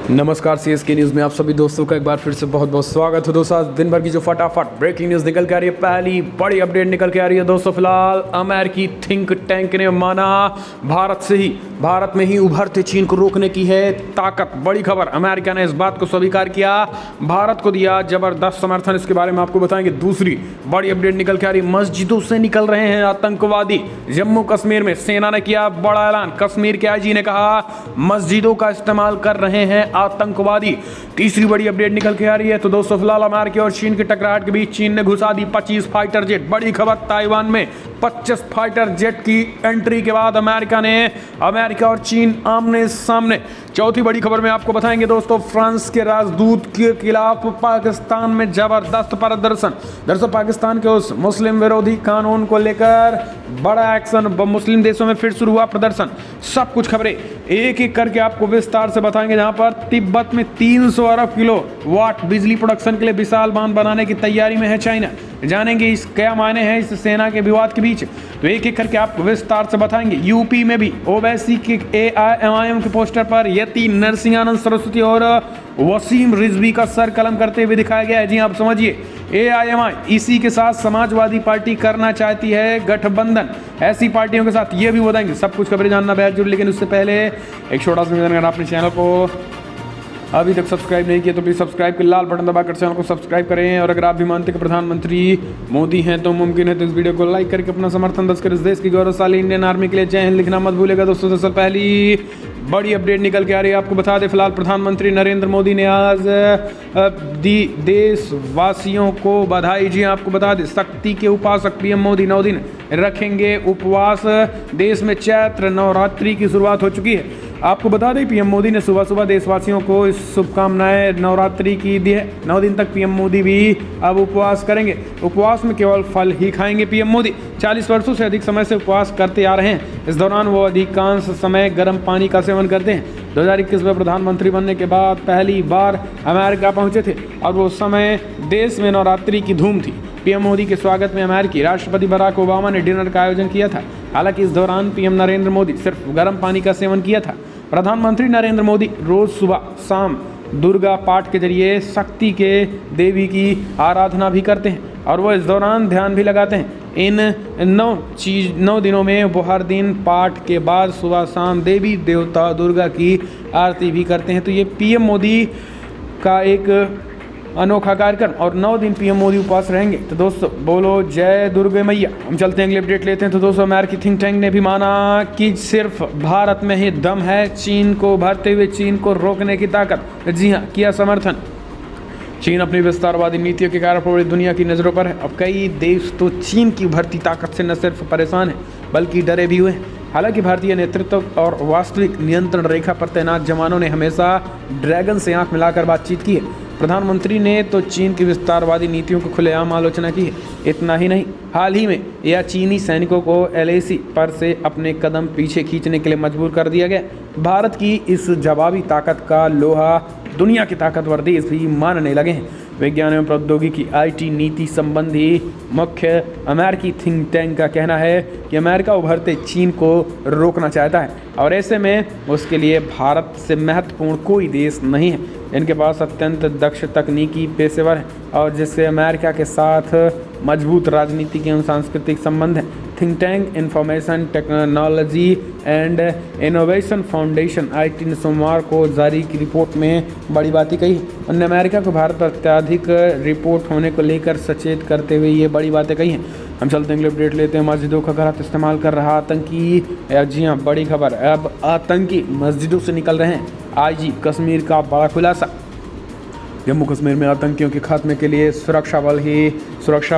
नमस्कार CSK news में आप सभी दोस्तों का एक बार फिर से बहुत बहुत स्वागत है। दोस्तों आज दिन भर की जो फटाफट ब्रेकिंग न्यूज़ निकल के आ रही है, पहली बड़ी अपडेट निकल के आ रही है दोस्तों। फिलहाल अमेरिकी थिंक टैंक ने माना भारत में ही उभरते चीन को रोकने की है ताकत। बड़ी खबर, अमेरिका ने इस बात को स्वीकार किया, भारत को दिया जबरदस्त समर्थन। इसके बारे में आपको बताएंगे। दूसरी बड़ी अपडेट निकल के आ रही है, मस्जिदों से निकल रहे हैं आतंकवादी। जम्मू कश्मीर में सेना ने किया बड़ा ऐलान। कश्मीर के आईजी ने कहा मस्जिदों का इस्तेमाल कर रहे हैं आतंकवादी। तीसरी बड़ी अपडेट निकल के आ रही है तो दोस्तों फिलहाल अमेरिका और चीन की टकराहट के बीच चीन ने घुसा दी 25 फाइटर जेट। बड़ी खबर, ताइवान में 25 फाइटर जेट की एंट्री के बाद अमेरिका और चीन आमने सामने। चौथी बड़ी खबर में आपको बताएंगे दोस्तों, फ्रांस के राजदूत के खिलाफ पाकिस्तान में जबरदस्त प्रदर्शन। दरअसल पाकिस्तान के उस मुस्लिम विरोधी कानून को लेकर बड़ा एक्शन, मुस्लिम देशों में फिर शुरू हुआ प्रदर्शन। सब कुछ खबरें एक एक करके आपको विस्तार से बताएंगे। जहां पर तिब्बत में 300 अरब किलो वाट बिजली प्रोडक्शन के लिए विशाल बांध बनाने की तैयारी में है चाइना। जानेंगे इस क्या मायने हैं इस सेना के विवाद के बीच, तो एक एक करके आपको विस्तार से बताएंगे। यूपी में भी ओवैसी के एआईएमआईएम के पोस्टर पर यति नरसिंहानंद सरस्वती और वसीम रिजवी का सर कलम करते हुए दिखाया गया है। जी आप समझिए, एआईएमआई इसी के साथ समाजवादी पार्टी करना चाहती है गठबंधन। ऐसी पार्टियों के साथ ये भी बताएंगे। सब कुछ खबरें जानना बेहद जरूरी, लेकिन उससे पहले एक छोटा सा निवेदन, अगर आपने चैनल को अभी तक सब्सक्राइब नहीं किया तो प्लीज़ सब्सक्राइब के लाल बटन दबाकर चैनल को सब्सक्राइब करें। और अगर आप भी मानते हैं कि प्रधानमंत्री मोदी हैं तो मुमकिन है तो इस वीडियो को लाइक करके अपना समर्थन दर्ज कर इस देश की गौरवशाली इंडियन आर्मी के लिए जय हिंद लिखना मत भूलेगा दोस्तों। दरअसल पहली बड़ी अपडेट निकल के आ रही है, आपको बता दें फिलहाल प्रधानमंत्री नरेंद्र मोदी ने आज दी देशवासियों को बधाई। जी आपको बता दें, शक्ति के उपासक पीएम मोदी 9 दिन रखेंगे उपवास। देश में चैत्र नवरात्रि की शुरुआत हो चुकी है। आपको बता दें पीएम मोदी ने सुबह सुबह देशवासियों को इस शुभकामनाएं नवरात्रि की दी है। 9 दिन तक पीएम मोदी भी अब उपवास करेंगे। उपवास में केवल फल ही खाएंगे पीएम मोदी। 40 वर्षों से अधिक समय से उपवास करते आ रहे हैं। इस दौरान वो अधिकांश समय गर्म पानी का सेवन करते हैं। 2021 में प्रधानमंत्री बनने के बाद पहली बार अमेरिका पहुंचे थे और वो समय देश में नवरात्रि की धूम थी। पीएम मोदी के स्वागत में अमेरिकी राष्ट्रपति बराक ओबामा ने डिनर का आयोजन किया था। हालांकि इस दौरान पीएम नरेंद्र मोदी सिर्फ गर्म पानी का सेवन किया था। प्रधानमंत्री नरेंद्र मोदी रोज सुबह शाम दुर्गा पाठ के जरिए शक्ति के देवी की आराधना भी करते हैं और वो इस दौरान ध्यान भी लगाते हैं। इन 9 दिनों में वो हर दिन पाठ के बाद सुबह शाम देवी देवता दुर्गा की आरती भी करते हैं। तो ये पीएम मोदी का एक अनोखा कार्यक्रम, और 9 दिन पीएम मोदी उपवास रहेंगे। तो दोस्तों बोलो जय दुर्गे मैया। हम चलते हैं अगली अपडेट लेते हैं। तो दोस्तों अमेरिकी थिंक टैंक ने भी माना कि सिर्फ भारत में ही दम है चीन को उभरते हुए चीन को रोकने की ताकत। जी हाँ, किया समर्थन। चीन अपनी विस्तारवादी नीतियों के कारण पूरी दुनिया की नज़रों पर है। अब कई देश तो चीन की उभरती ताकत से न सिर्फ परेशान हैं बल्कि डरे भी हुए हैं। हालांकि भारतीय नेतृत्व और वास्तविक नियंत्रण रेखा पर तैनात जवानों ने हमेशा ड्रैगन से आंख मिलाकर बातचीत की है। प्रधानमंत्री ने तो चीन की विस्तारवादी नीतियों को खुलेआम आलोचना की है। इतना ही नहीं, हाल ही में यह चीनी सैनिकों को एलएसी पर से अपने कदम पीछे खींचने के लिए मजबूर कर दिया गया। भारत की इस जवाबी ताकत का लोहा दुनिया के ताकतवर देश भी मानने लगे हैं। विज्ञान एवं प्रौद्योगिकी आईटी नीति संबंधी मुख्य अमेरिकी थिंक टैंक का कहना है कि अमेरिका उभरते चीन को रोकना चाहता है और ऐसे में उसके लिए भारत से महत्वपूर्ण कोई देश नहीं है। इनके पास अत्यंत दक्ष तकनीकी पेशेवर हैं और जिससे अमेरिका के साथ मजबूत राजनीतिक एवं सांस्कृतिक संबंध हैं। Think tank information technology and innovation foundation IT ने सोमवार को जारी की रिपोर्ट में बड़ी बातें कही। उन्होंने अमेरिका को भारत पर अत्यधिक रिपोर्ट होने को लेकर सचेत करते हुए ये बड़ी बातें कही हैं। हम चलते हैं अपडेट लेते हैं। मस्जिदों का गलत इस्तेमाल कर रहा आतंकी। जी हाँ, बड़ी खबर, अब आतंकी मस्जिदों से निकल रहे हैं। आईजी कश्मीर का बड़ा खुलासा। जम्मू कश्मीर में आतंकियों के खात्मे के लिए सुरक्षा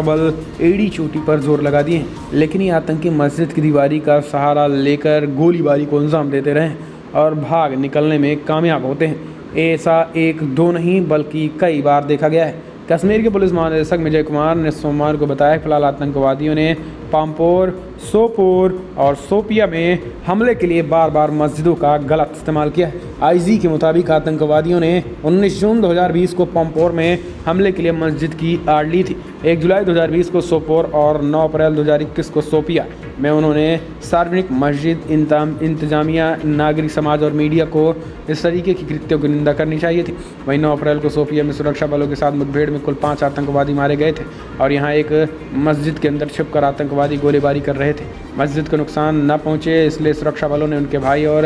बल एड़ी चोटी पर जोर लगा दिए हैं, लेकिन ये आतंकी मस्जिद की दीवारी का सहारा लेकर गोलीबारी को अंजाम देते रहे और भाग निकलने में कामयाब होते हैं। ऐसा एक दो नहीं बल्कि कई बार देखा गया है। कश्मीर के पुलिस महानिदेशक विजय कुमार ने सोमवार को बताया फिलहाल आतंकवादियों ने पाम्पोर सोपोर और सोपिया में हमले के लिए बार बार मस्जिदों का गलत इस्तेमाल किया है। आईजी के मुताबिक आतंकवादियों ने 19 जून 2020 को पम्पोर में हमले के लिए मस्जिद की आड़ ली थी। 1 जुलाई 2020 को सोपोर और 9 अप्रैल 2021 को सोपिया में उन्होंने सार्वजनिक मस्जिद इंतजामिया, नागरिक समाज और मीडिया को इस तरीके की कृत्यों की निंदा करनी चाहिए थी। वहीं 9 अप्रैल को सोपिया में सुरक्षा बलों के साथ मुठभेड़ में कुल 5 आतंकवादी मारे गए थे और यहाँ एक मस्जिद के अंदर छिपकर आतंकवादी गोलीबारी कर रहे थे। मस्जिद को नुकसान न पहुँचे इसलिए सुरक्षा बलों ने उनके भाई और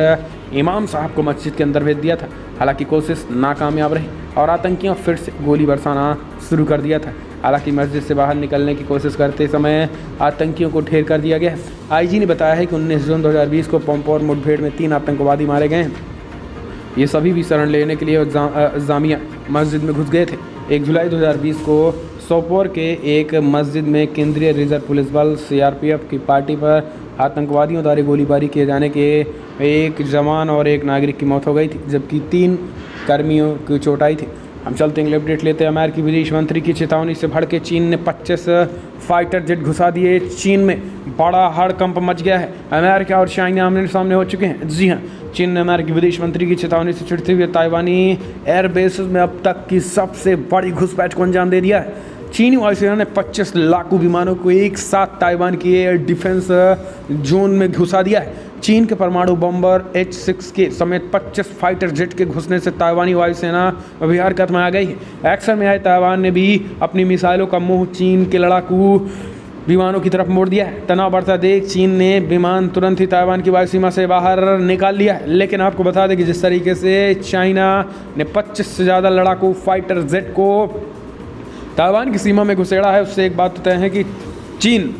इमाम साहब को मस्जिद के अंदर भेज दिया था। हालांकि कोशिश नाकामयाब रही और आतंकियों फिर से गोली बरसाना शुरू कर दिया था। हालांकि मस्जिद से बाहर निकलने की कोशिश करते समय आतंकियों को ढेर कर दिया गया। आईजी ने बताया है कि 19 जून 2020 को पम्पोर मुठभेड़ में 3 आतंकवादी मारे गए हैं। ये सभी भी शरण लेने के लिए जामिया मस्जिद में घुस गए थे। 1 जुलाई 2020 को सोपोर के एक मस्जिद में केंद्रीय रिजर्व पुलिस बल सीआरपीएफ की पार्टी पर आतंकवादियों द्वारा गोलीबारी किए जाने के एक जवान और एक नागरिक की मौत हो गई थी, जबकि 3 कर्मियों की चोट आई थी। हम चलते हैं अपडेट लेते हैं। अमेरिकी विदेश मंत्री की चेतावनी से भड़के चीन ने 25 फाइटर जेट घुसा दिए। चीन में बड़ा हड़कंप मच गया है। अमेरिका और चाइना आमने सामने हो चुके हैं। जी हाँ, चीन ने अमेरिकी विदेश मंत्री की चेतावनी से चिढ़ते हुए ताइवानी एयरबेस में अब तक की सबसे बड़ी घुसपैठ को अंजाम दे दिया है। चीनी वायुसेना ने 25 लड़ाकू विमानों को एक साथ ताइवान की एयर डिफेंस जोन में घुसा दिया है। चीन के परमाणु बम्बर H-6 के समेत 25 फाइटर जेट के घुसने से ताइवानी वायुसेना अभी हरकत में आ गई है। एक्शन में आए ताइवान ने भी अपनी मिसाइलों का मुंह चीन के लड़ाकू विमानों की तरफ मोड़ दिया है। तनाव बढ़ता देख चीन ने विमान तुरंत ही ताइवान की वायु सीमा से बाहर निकाल लिया है। लेकिन आपको बता दें कि जिस तरीके से चाइना ने 25 से ज़्यादा लड़ाकू फाइटर जेट को ताइवान की सीमा में घुसेड़ा है, उससे एक बात तय है कि चीन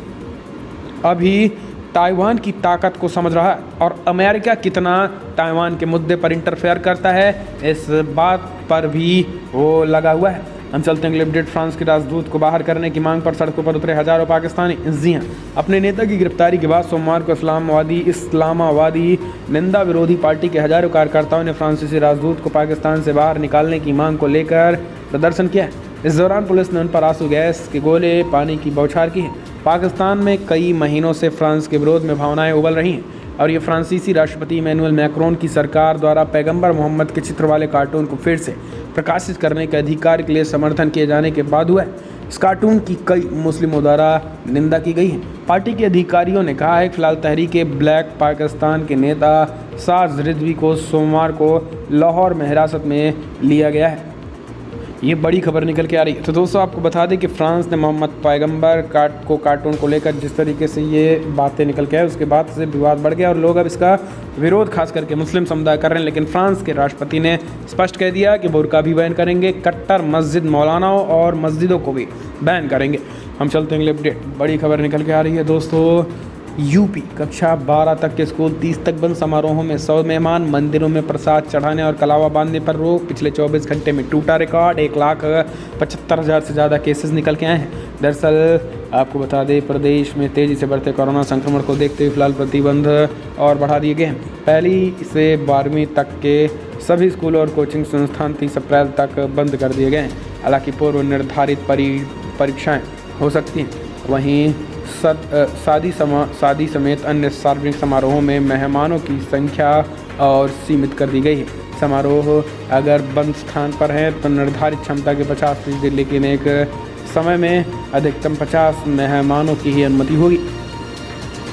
अभी ताइवान की ताकत को समझ रहा है और अमेरिका कितना ताइवान के मुद्दे पर इंटरफेयर करता है इस बात पर भी वो लगा हुआ है। हम चलते हैं अगले अपडेट। फ्रांस के राजदूत को बाहर करने की मांग पर सड़कों पर उतरे हजारों पाकिस्तानी। जी हाँ, अपने नेता की गिरफ्तारी के बाद सोमवार को इस्लामावादी निंदा विरोधी पार्टी के हजारों कार्यकर्ताओं ने फ्रांसीसी राजदूत को पाकिस्तान से बाहर निकालने की मांग को लेकर प्रदर्शन किया है। इस दौरान पुलिस ने उन पर आंसू गैस के गोले, पानी की बौछार की है। पाकिस्तान में कई महीनों से फ्रांस के विरोध में भावनाएं उबल रही हैं और ये फ्रांसीसी राष्ट्रपति इमैनुअल मैक्रोन की सरकार द्वारा पैगंबर मोहम्मद के चित्र वाले कार्टून को फिर से प्रकाशित करने के अधिकार के लिए समर्थन किए जाने के बाद हुआ है। इस कार्टून की कई मुस्लिमों द्वारा निंदा की गई है। पार्टी के अधिकारियों ने कहा है कि फिलहाल तहरीक ब्लैक पाकिस्तान के नेता साज रिजवी को सोमवार को लाहौर में हिरासत में लिया गया है। ये बड़ी खबर निकल के आ रही है। तो दोस्तों आपको बता दें कि फ्रांस ने मोहम्मद पैगंबर कार्टून को लेकर जिस तरीके से ये बातें निकल के आए उसके बाद से विवाद बढ़ गया और लोग अब इसका विरोध खास करके मुस्लिम समुदाय कर रहे हैं। लेकिन फ्रांस के राष्ट्रपति ने स्पष्ट कह दिया कि बुर्का भी बैन करेंगे, कट्टर मस्जिद मौलानाओं और मस्जिदों को भी बैन करेंगे। हम चलते हैं अगले अपडेट। बड़ी खबर निकल के आ रही है दोस्तों। यूपी कक्षा 12 तक के स्कूल 30 तक बंद। समारोहों में 100 मेहमान। मंदिरों में प्रसाद चढ़ाने और कलावा बांधने पर रोक। पिछले 24 घंटे में टूटा रिकॉर्ड। 1,75,000 से ज़्यादा केसेस निकल के आए हैं। दरअसल आपको बता दें प्रदेश में तेज़ी से बढ़ते कोरोना संक्रमण को देखते हुए फिलहाल प्रतिबंध और बढ़ा दिए गए हैं। 1 से 12वीं तक के सभी स्कूल और कोचिंग संस्थान 30 अप्रैल तक बंद कर दिए गए हैं। हालांकि पूर्व निर्धारित परीक्षाएँ हो सकती हैं। वहीं शादी समेत अन्य सार्वजनिक समारोहों में मेहमानों की संख्या और सीमित कर दी गई है। समारोह अगर बंद स्थान पर है तो निर्धारित क्षमता के 50%, लेकिन एक समय में अधिकतम 50 मेहमानों की ही अनुमति होगी।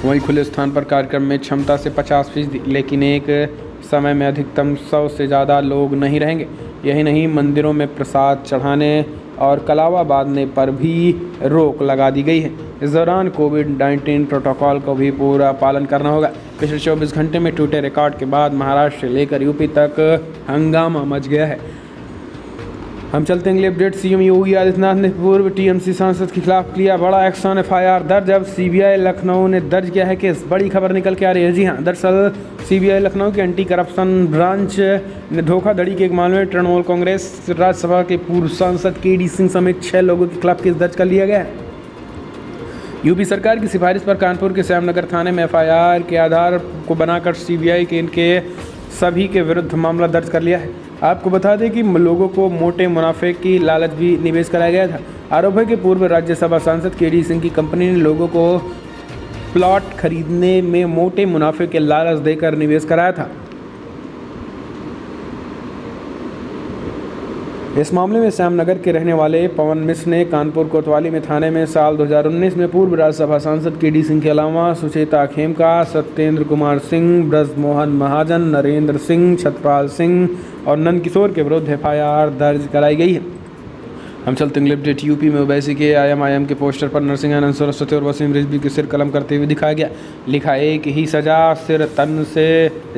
वहीं खुले स्थान पर कार्यक्रम में क्षमता से 50%, लेकिन एक समय में अधिकतम 100 से ज़्यादा लोग नहीं रहेंगे। यही नहीं, मंदिरों में प्रसाद चढ़ाने और कलावा बांधने पर भी रोक लगा दी गई है। इस दौरान कोविड-19 प्रोटोकॉल को भी पूरा पालन करना होगा। पिछले 24 घंटे में टूटे रिकॉर्ड के बाद महाराष्ट्र से लेकर यूपी तक हंगामा मच गया है। हम चलते हैं अगले अपडेट। सीएम योगी आदित्यनाथ ने पूर्व टीएमसी सांसद के खिलाफ किया बड़ा एक्शन। एफआईआर दर्ज। अब सीबीआई लखनऊ ने दर्ज किया है केस। बड़ी खबर निकल के आ रही है। जी हाँ, दरअसल सीबीआई लखनऊ के एंटी करप्शन ब्रांच ने धोखाधड़ी के एक मामले में तृणमूल कांग्रेस राज्यसभा के पूर्व सांसद केडी सिंह समेत 6 लोगों के खिलाफ केस दर्ज कर लिया गया है। यूपी सरकार की सिफारिश पर कानपुर के श्यामनगर थाने में एफआईआर के आधार को बनाकर सीबीआई के इनके सभी के विरुद्ध मामला दर्ज कर लिया है। आपको बता दें कि लोगों को मोटे मुनाफे की लालच भी निवेश कराया गया था। आरोप है कि पूर्व राज्यसभा सांसद केडी सिंह की कंपनी ने लोगों को प्लॉट खरीदने में मोटे मुनाफे के लालच देकर निवेश कराया था। इस मामले में श्यामनगर के रहने वाले पवन मिश्र ने कानपुर कोतवाली में थाने में साल 2019 में पूर्व राज्यसभा सांसद के डी सिंह के अलावा सुचेता खेमका, सत्येंद्र कुमार सिंह, ब्रजमोहन महाजन, नरेंद्र सिंह, छतपाल सिंह और नंदकिशोर के विरुद्ध FIR दर्ज कराई गई है। हम चलते हैं अपडेट। यूपी में ओवैसी के IMIM के पोस्टर पर नरसिंहानंद सरस्वती और वसीम रिजवी के सिर कलम करते हुए दिखाया गया। लिखा एक ही सजा, सिर तन से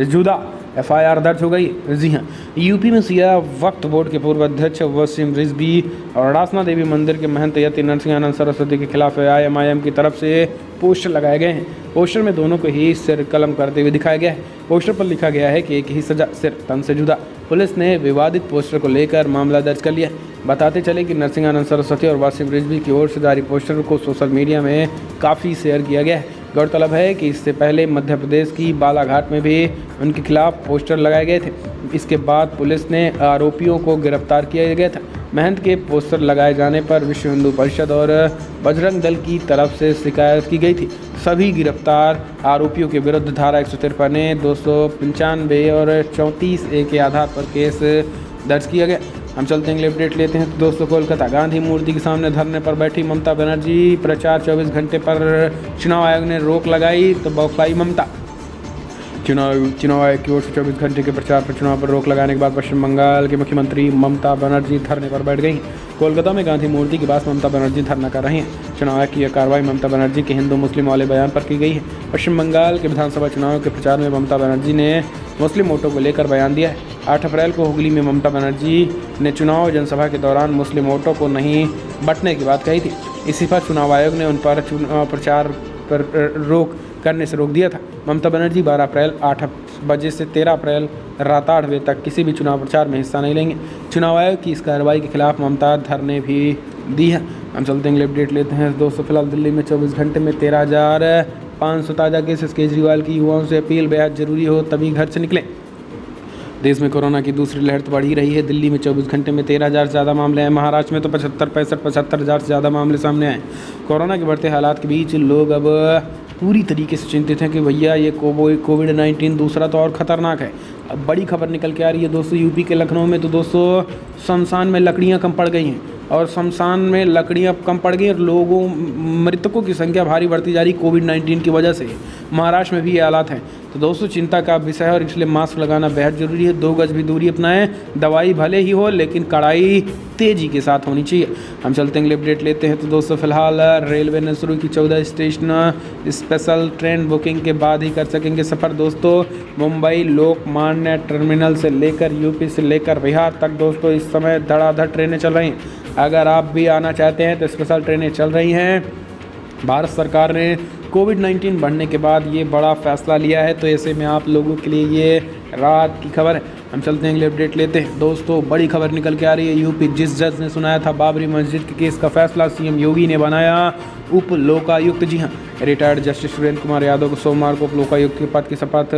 जुदा, FIR दर्ज हो गई। जी हाँ, यूपी में सिया वक्फ बोर्ड के पूर्व अध्यक्ष वसीम रिजवी और रासना देवी मंदिर के महंत यति नरसिंहानंद सरस्वती के खिलाफ IMIM की तरफ से पोस्टर लगाए गए हैं। पोस्टर में दोनों को ही सिर कलम करते हुए दिखाया गया है। पोस्टर पर लिखा गया है कि एक ही सजा, सिर तन से जुदा। पुलिस ने विवादित पोस्टर को लेकर मामला दर्ज कर लिया। बताते चले कि नरसिंहानंद सरस्वती और वासिम रिजवी की ओर से जारी पोस्टर को सोशल मीडिया में काफ़ी शेयर किया गया है। गौरतलब है कि इससे पहले मध्य प्रदेश की बालाघाट में भी उनके खिलाफ पोस्टर लगाए गए थे। इसके बाद पुलिस ने आरोपियों को गिरफ्तार किया गया था। महंत के पोस्टर लगाए जाने पर विश्व हिंदू परिषद और बजरंग दल की तरफ से शिकायत की गई थी। सभी गिरफ्तार आरोपियों के विरुद्ध धारा 153, 295 और 34A के आधार पर केस दर्ज किया गया। हम चलते हैं अपडेट लेते हैं। तो दोस्तों, कोलकाता गांधी मूर्ति के सामने धरने पर बैठी ममता बनर्जी, प्रचार 24 घंटे पर चुनाव आयोग ने रोक लगाई तो बौखलाई ममता। चुनाव आयोग की ओर से 24 घंटे के प्रचार पर चुनाव पर रोक लगाने के बाद पश्चिम बंगाल के मुख्यमंत्री ममता बनर्जी धरने पर बैठ गई। कोलकाता में गांधी मूर्ति के पास ममता बनर्जी धरना कर रही हैं। चुनाव आयोग की यह कार्रवाई ममता बनर्जी के हिंदू मुस्लिम वाले बयान पर की गई है। पश्चिम बंगाल के विधानसभा चुनाव के प्रचार में ममता बनर्जी ने मुस्लिम वोटों को लेकर बयान दिया है। 8 अप्रैल को हुगली में ममता बनर्जी ने चुनाव जनसभा के दौरान मुस्लिम वोटों को नहीं बंटने की बात कही थी। इसी पर चुनाव आयोग ने उन पर चुनाव प्रचार पर रोक करने से रोक दिया था। ममता बनर्जी 12 अप्रैल 8 बजे से 13 अप्रैल रात 8 बजे तक किसी भी चुनाव प्रचार में हिस्सा नहीं लेंगे। चुनाव आयोग की इस कार्रवाई के खिलाफ ममता धरने भी दी है। हम चलते हैं अपडेट लेते हैं। दोस्तों, फिलहाल दिल्ली में 24 घंटे में 13,500 ताज़ा केसेस। केजरीवाल की युवाओं से अपील, बेहद जरूरी हो तभी घर से निकलें। देश में कोरोना की दूसरी लहर तो बढ़ ही रही है। दिल्ली में 24 घंटे में 13,000 से ज़्यादा मामले हैं। महाराष्ट्र में तो 75,000 से ज़्यादा मामले सामने आए। कोरोना के बढ़ते हालात के बीच लोग अब पूरी तरीके से चिंतित हैं कि भैया ये कोविड-19 दूसरा तो और ख़तरनाक है। अब बड़ी खबर निकल के आ रही है दोस्तों, यूपी के लखनऊ में तो दोस्तों शमशान में लकड़ियाँ कम पड़ गई हैं और शमशान में लकड़ियाँ कम पड़ गई और मृतकों की संख्या भारी बढ़ती जा रही कोविड-19 की वजह से। महाराष्ट्र में भी ये हालात हैं। तो दोस्तों, चिंता का विषय है और इसलिए मास्क लगाना बेहद ज़रूरी है। 2 गज भी दूरी अपनाएं। दवाई भले ही हो लेकिन कड़ाई तेज़ी के साथ होनी चाहिए। हम चलते हैं अपडेट लेते हैं। तो दोस्तों, फिलहाल रेलवे ने शुरू की 14 स्टेशन स्पेशल ट्रेन बुकिंग के बाद ही कर सकेंगे सफ़र। दोस्तों, मुंबई लोकमान्य टर्मिनल से लेकर यूपी से लेकर बिहार तक दोस्तों इस समय धड़ाधड़ ट्रेनें चल रही हैं। अगर आप भी आना चाहते हैं तो स्पेशल ट्रेनें चल रही हैं। भारत सरकार ने कोविड-19 बढ़ने के बाद ये बड़ा फैसला लिया है, तो ऐसे में आप लोगों के लिए ये राहत की खबर है। हम चलते हैं अगले अपडेट लेते हैं। दोस्तों, बड़ी खबर निकल के आ रही है। यूपी जिस जज ने सुनाया था बाबरी मस्जिद के केस का फैसला, सीएम योगी ने बनाया उप लोकायुक्त। जी हाँ, रिटायर्ड जस्टिस सुरेंद्र कुमार यादव को सोमवार को उप लोकायुक्त के पद की शपथ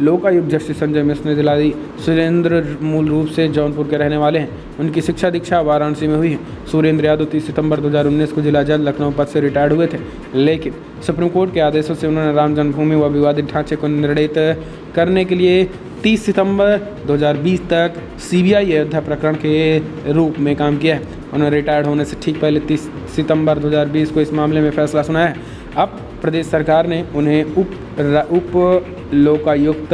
लोकायुक्त जस्टिस संजय मिश्र ने दिलाई। सुरेंद्र मूल रूप से जौनपुर के रहने वाले हैं। उनकी शिक्षा दीक्षा वाराणसी में हुई है। सुरेंद्र यादव 30 सितंबर 2019 को जिला जज लखनऊ पद से रिटायर्ड हुए थे, लेकिन सुप्रीम कोर्ट के आदेशों से उन्होंने राम जन्मभूमि व विवादित ढांचे को निर्णित करने के लिए 30 सितंबर 2020 तक सीबीआई अयोध्या प्रकरण के रूप में काम किया है। उन्होंने रिटायर्ड होने से ठीक पहले 30 सितंबर 2020 को इस मामले में फैसला सुनाया है। अब प्रदेश सरकार ने उन्हें उप लोकायुक्त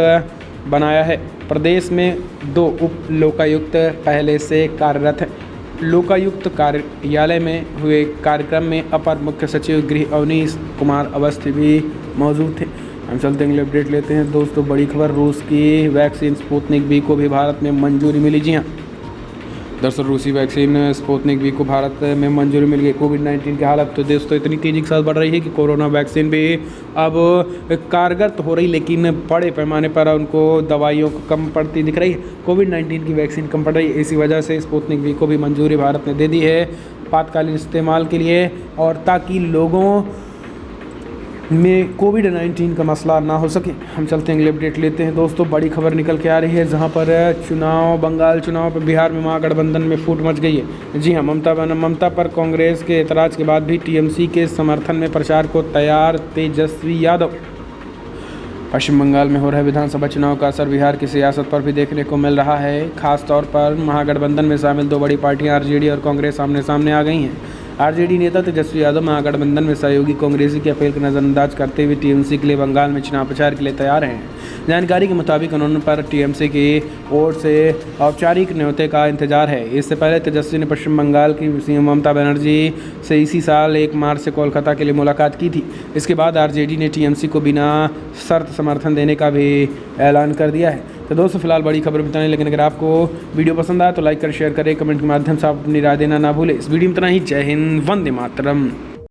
बनाया है। प्रदेश में 2 उप लोकायुक्त पहले से कार्यरत हैं। लोकायुक्त कार्यालय में हुए कार्यक्रम में अपर मुख्य सचिव गृह अवनीश कुमार अवस्थी भी मौजूद थे। हम चलते हैं अपडेट लेते हैं। दोस्तों, बड़ी खबर, रूस की वैक्सीन स्पुतनिक वी को भी भारत में मंजूरी मिली। जी हाँ, दरअसल रूसी वैक्सीन स्पुतनिक वी को भारत में मंजूरी मिल गई। कोविड-19 की हालत तो दोस्तों इतनी तेज़ी के साथ बढ़ रही है कि कोरोना वैक्सीन भी अब कारगर तो हो रही, लेकिन बड़े पैमाने पर उनको दवाइयों को कम पड़ती दिख रही है। कोविड-19 की वैक्सीन कम पड़ रही है, इसी वजह से स्पुतनिक वी को भी मंजूरी भारत ने दे दी है आपातकालीन इस्तेमाल के लिए, और ताकि लोगों में कोविड-19 का मसला ना हो सके। हम चलते हैं अगले अपडेट लेते हैं दोस्तों। बड़ी खबर निकल के आ रही है जहां पर बंगाल चुनाव पर बिहार में महागठबंधन में फूट मच गई है। जी हां, ममता पर कांग्रेस के एतराज़ के बाद भी टीएमसी के समर्थन में प्रचार को तैयार तेजस्वी यादव। पश्चिम बंगाल में हो रहे विधानसभा चुनाव का असर बिहार की सियासत पर भी देखने को मिल रहा है। खासतौर पर महागठबंधन में शामिल दो बड़ी पार्टियां आरजेडी और कांग्रेस आमने सामने आ गई हैं। आरजेडी नेता तेजस्वी यादव महागठबंधन में सहयोगी कांग्रेसी की अपील को नज़रअंदाज करते हुए टीएमसी के लिए बंगाल में चुनाव प्रचार के लिए तैयार हैं। जानकारी के मुताबिक उन्होंने पर टीएमसी की ओर से औपचारिक न्योते का इंतजार है। इससे पहले तेजस्वी ने पश्चिम बंगाल की सीएम ममता बनर्जी से इसी साल 1 मार्च से कोलकाता के लिए मुलाकात की थी। इसके बाद आरजेडी ने टीएमसी को बिना शर्त समर्थन देने का भी ऐलान कर दिया है। तो दोस्तों फिलहाल बड़ी खबर बताने, लेकिन अगर आपको वीडियो पसंद आए तो लाइक कर शेयर करें, कमेंट के माध्यम से आप अपनी राय देना ना भूलें। इस वीडियो में इतना ही। जय हिंद, वंदे मातरम।